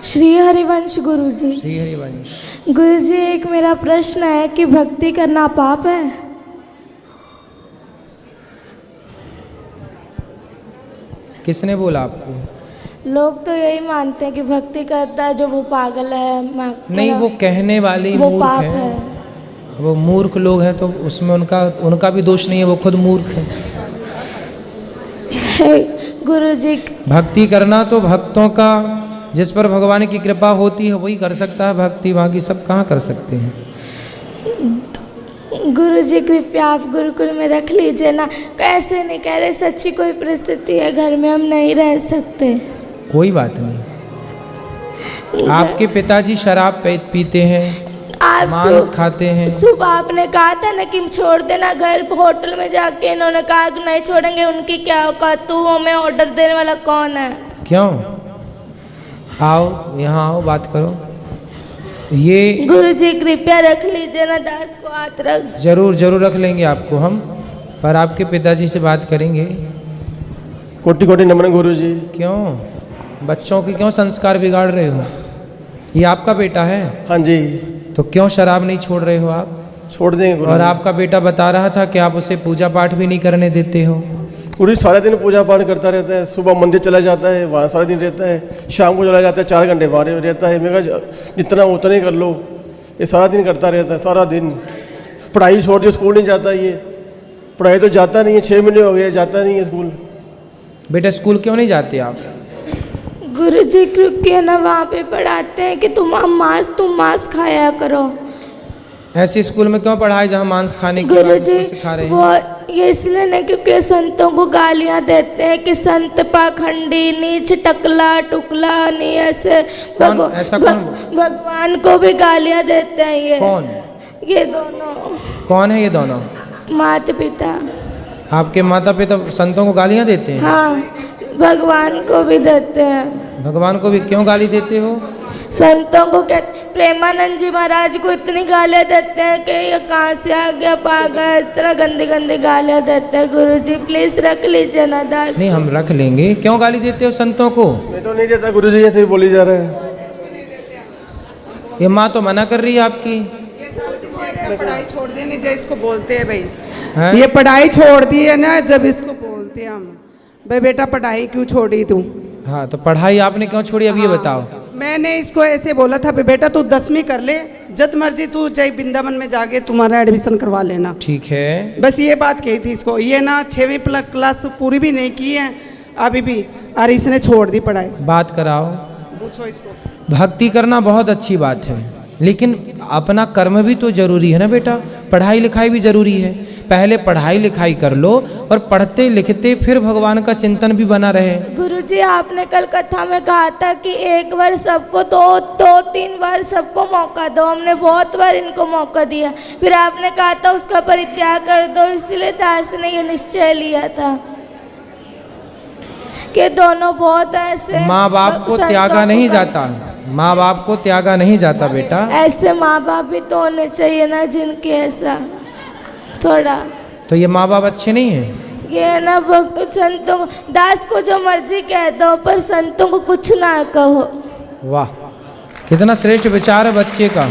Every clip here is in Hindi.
श्री हरिवंश गुरुजी। श्री हरिवंश। गुरुजी, एक मेरा प्रश्न है कि भक्ति करना पाप है? किसने बोला आपको? लोग तो यही मानते हैं कि भक्ति करता है जो वो पागल है। नहीं, वो कहने वाले वो मूर्ख पाप हैं। है। वो मूर्ख लोग हैं तो उसमें उनका भी दोष नहीं है, वो खुद मूर्ख है। गुरुजी, भक्ति करना तो भक्तों का, जिस पर भगवान की कृपा होती है वही कर सकता है भक्ति, बाकी सब कहाँ कर सकते हैं। गुरुजी कृपया आप गुरुकुल में रख लीजिए ना। कैसे नहीं कह रहे, सच्ची कोई परिस्थिति है घर में, हम नहीं रह सकते। कोई बात नहीं। आपके पिताजी शराब पीते हैं, आप मांस खाते हैं। सुबह आपने कहा था ना कि छोड़ देना घर, होटल में जाके इन्होंने कहा कि नहीं छोड़ेंगे। उनकी क्या औकात, तू हमें ऑर्डर देने वाला कौन है? क्यों? आओ यहाँ आओ, बात करो। ये गुरुजी कृपया रख लीजिए ना, दास को हाथ रख। जरूर जरूर रख लेंगे आपको हम, पर आपके पिताजी से बात करेंगे। कोटि कोटि नमन गुरुजी। क्यों बच्चों के क्यों संस्कार बिगाड़ रहे हो? ये आपका बेटा है? हाँ जी। तो क्यों शराब नहीं छोड़ रहे हो आप? छोड़ देंगे गुरुजी। और आपका बेटा बता रहा था कि आप उसे पूजा पाठ भी नहीं करने देते हो। गुरुजी सारा दिन पूजा पाठ करता रहता है, सुबह मंदिर चला जाता है, वहाँ सारा दिन रहता है, शाम को चला जाता है, 4 घंटे वहाँ रहता है। मैं कहा जितना उतना ही कर लो, ये सारा दिन करता रहता है, सारा दिन। पढ़ाई छोड़ दी, स्कूल नहीं जाता ये, पढ़ाई तो जाता नहीं है, 6 महीने हो गए जाता नहीं है स्कूल। बेटा स्कूल क्यों नहीं जाते आप? गुरुजी क्योंकि ना वहाँ पे पढ़ाते हैं कि तुम मांस खाया करो। ऐसे स्कूल में क्यों पढ़ाए जहाँ मांस खाने की गुरुजी सिखा रहे हैं? वो ये इसलिए नहीं क्योंकि संतों को गालियाँ देते हैं कि संत पाखंडी, नीच, टकला टुकला, नहीं ऐसे। भगवान को भी गालियाँ देते हैं ये। कौन? ये दोनों। कौन है ये दोनों? माता पिता। आपके माता पिता संतों को गालियाँ देते हैं? हाँ, भगवान को भी देते हैं। भगवान को भी क्यों गाली देते हो? संतों को कहते, प्रेमानंद जी महाराज को इतनी गालियाँ देते हैं कि ये कहाँ से आ गया पागल, इस तरह गंदी गंदी गालियाँ देते हैं। गुरुजी प्लीज रख लीजिए ना दास। नहीं, हम रख लेंगे। क्यों गाली देते हो संतों को? मैं तो नहीं देता गुरुजी, ऐसे ही बोली जा रहा है। ये माँ तो मना कर रही है आपकी। पढ़ाई छोड़ देनी जो इसको बोलते हैं भाई है? ये पढ़ाई छोड़ दी है ना, जब इसको बोलते हैं हम भाई बेटा पढ़ाई क्यों छोड़ी तू? हाँ, तो पढ़ाई आपने क्यों छोड़ी अब ये बताओ। मैंने इसको ऐसे बोला था बेटा तू 10वीं कर ले, जब मर्जी तू जय वृंदावन में जाके तुम्हारा एडमिशन करवा लेना। ठीक है, बस ये बात कही थी इसको। ये ना 6वीं क्लास पूरी भी नहीं की है अभी भी, और इसने छोड़ दी पढ़ाई। बात कराओ, पूछो इसको। भक्ति करना बहुत अच्छी बात है, लेकिन अपना कर्म भी तो जरूरी है ना बेटा। पढ़ाई लिखाई भी जरूरी है। पहले पढ़ाई लिखाई कर लो और पढ़ते लिखते फिर भगवान का चिंतन भी बना रहे। गुरुजी आपने कल कथा में कहा था कि एक बार सबको दो 3 बार सबको मौका दो। हमने बहुत बार इनको मौका दिया, फिर आपने कहा था उसका परित्याग कर दो। इसलिए दास ने ये निश्चय लिया था कि दोनों बहुत ऐसे। माँ बाप को त्यागा नहीं जाता, माँ बाप को त्यागा नहीं जाता बेटा। ऐसे माँ बाप भी तो होने चाहिए ना जिनके ऐसा थोड़ा। तो ये माँ बाप अच्छे नहीं हैं? ये ना संतों दास को जो मर्जी कह दो, पर संतों को कुछ ना कहो। वाह, कितना श्रेष्ठ विचार है बच्चे का।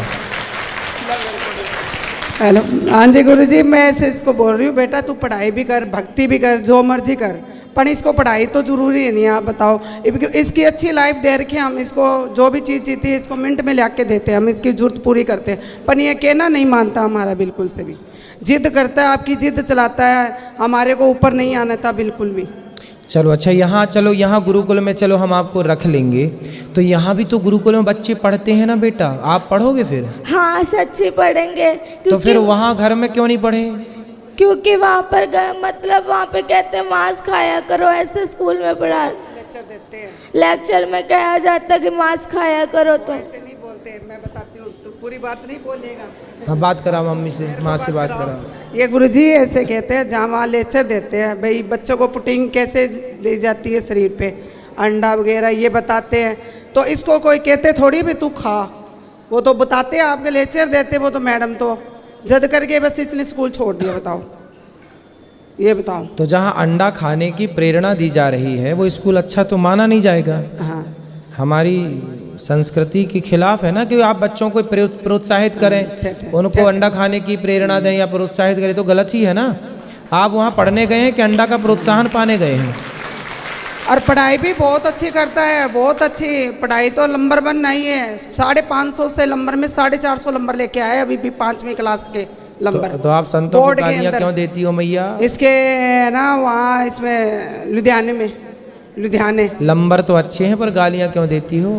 हेलो, हाँ जी गुरुजी, मैं ऐसे इसको बोल रही हूँ बेटा तू पढ़ाई भी कर, भक्ति भी कर, जो मर्जी कर, पर इसको पढ़ाई तो जरूरी है नहीं। आप बताओ, इसकी अच्छी लाइफ दे रखे हम इसको, जो भी चीज़ जीती है इसको मिनट में ला के देते हैं हम, इसकी जरूरत पूरी करते हैं। पर ये कहना नहीं मानता हमारा बिल्कुल से भी, जिद करता है, आपकी जिद चलाता है, हमारे को ऊपर नहीं आना था बिल्कुल भी। चलो अच्छा, यहाँ चलो, यहाँ गुरुकुल में चलो, हम आपको रख लेंगे। तो यहाँ भी तो गुरुकुल में बच्चे पढ़ते हैं ना बेटा, आप पढ़ोगे फिर? हाँ सच्ची पढ़ेंगे। तो फिर वहाँ घर में क्यों नहीं पढ़े? क्योंकि वहाँ पर मतलब वहाँ पे कहते हैं मांस खाया करो, ऐसे स्कूल में पढ़ा लेक्चर देते हैं। लेक्चर में कहा जाता कि मांस खाया करो। तो ऐसे नहीं बोलते, मैं बताती हूँ, तो पूरी बात नहीं बोलेगा। हाँ, बात करा मम्मी से, माँ से बात करा। ये गुरुजी ऐसे कहते हैं, जहाँ वहाँ लेक्चर देते हैं भाई बच्चों को पुटिंग कैसे ली जाती है शरीर पे, अंडा वगैरह ये बताते हैं। तो इसको कोई कहते थोड़ी भी तू खा, वो तो बताते हैं, आपके लेक्चर देते वो तो मैडम तो जद करके बस इसने स्कूल छोड़ दिया। बताओ, ये बताओ। तो जहाँ अंडा खाने की प्रेरणा दी जा रही है वो स्कूल अच्छा तो माना नहीं जाएगा। हाँ, हमारी संस्कृति के खिलाफ है ना कि आप बच्चों को प्रोत्साहित करें, उनको अंडा खाने की प्रेरणा दें या प्रोत्साहित करें, तो गलत ही है ना। आप वहाँ पढ़ने गए हैं कि अंडा का प्रोत्साहन पाने गए हैं? और पढ़ाई भी बहुत अच्छी करता है, बहुत अच्छी पढ़ाई, तो नंबर 1 नहीं है। 550 से नंबर में 450 नंबर लेके आए अभी भी 5वीं क्लास के नंबर। तो आप संतों को बोर्ड के गालियाँ अंदर। क्यों देती हो मैया? इसके ना वहाँ इसमें लुधियाने नंबर तो अच्छे हैं पर गालियाँ क्यों देती हो?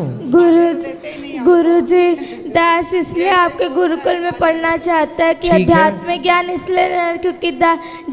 गुरुजी, दास इसलिए आपके गुरुकुल में पढ़ना चाहता है कि ठीक है। अध्यात्म ज्ञान इसलिए नहीं, क्योंकि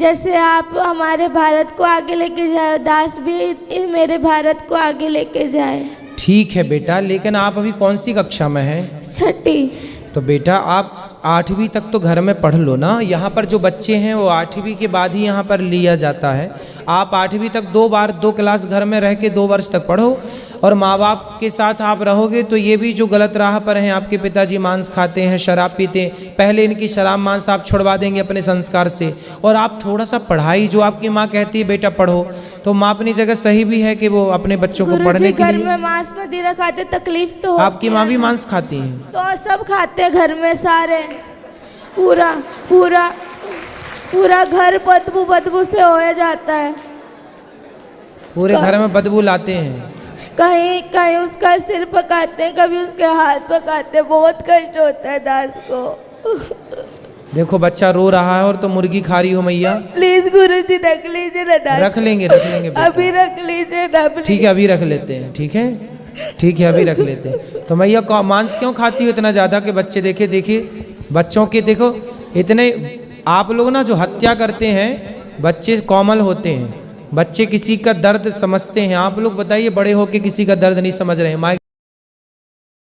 जैसे आप हमारे भारत को आगे लेके जाए, दास भी मेरे भारत को आगे लेके जाए। ठीक है बेटा, लेकिन आप अभी कौन सी कक्षा में हैं? 6ठी। तो बेटा आप 8वीं तक तो घर में पढ़ लो ना। यहाँ पर जो बच्चे हैं वो 8वीं के बाद ही यहाँ पर लिया जाता है। आप 8वीं तक 2 क्लास घर में रह के 2 वर्ष तक पढ़ो, और माँ बाप के साथ आप रहोगे तो ये भी जो गलत राह पर हैं, आपके पिताजी मांस खाते हैं, शराब पीते हैं, पहले इनकी शराब मांस आप छुड़वा देंगे अपने संस्कार से। और आप थोड़ा सा पढ़ाई, जो आपकी माँ कहती है बेटा पढ़ो, तो माँ अपनी जगह सही भी है कि वो अपने बच्चों को पढ़ने के घर लिए। में मांस मदिरा खाते, तकलीफ तो होती आपकी माँ भी मांस खाती हैं? तो सब खाते हैं घर में सारे, पूरा घर बदबू से होया जाता है। पूरे घर में बदबू लाते हैं? कहीं उसका सिर पकाते हैं, कभी उसके हाथ पकाते हैं, बहुत कष्ट होता है दास को। देखो बच्चा रो रहा है और तो मुर्गी खा रही हो मैया। प्लीज गुरुजी रख लीजिए ना दास। रख लेंगे बेटा। अभी रख लीजिए ना please। ठीक है अभी रख लेते हैं। ठीक है अभी रख लेते हैं। तो मैया मांस क्यों खाती हो इतना ज़्यादा कि बच्चे देखिए बच्चों के देखो इतने, आप लोग ना जो हत्या करते हैं, बच्चे कोमल होते हैं, बच्चे किसी का दर्द समझते हैं। आप लोग बताइए बड़े होके किसी का दर्द नहीं समझ रहे हैं।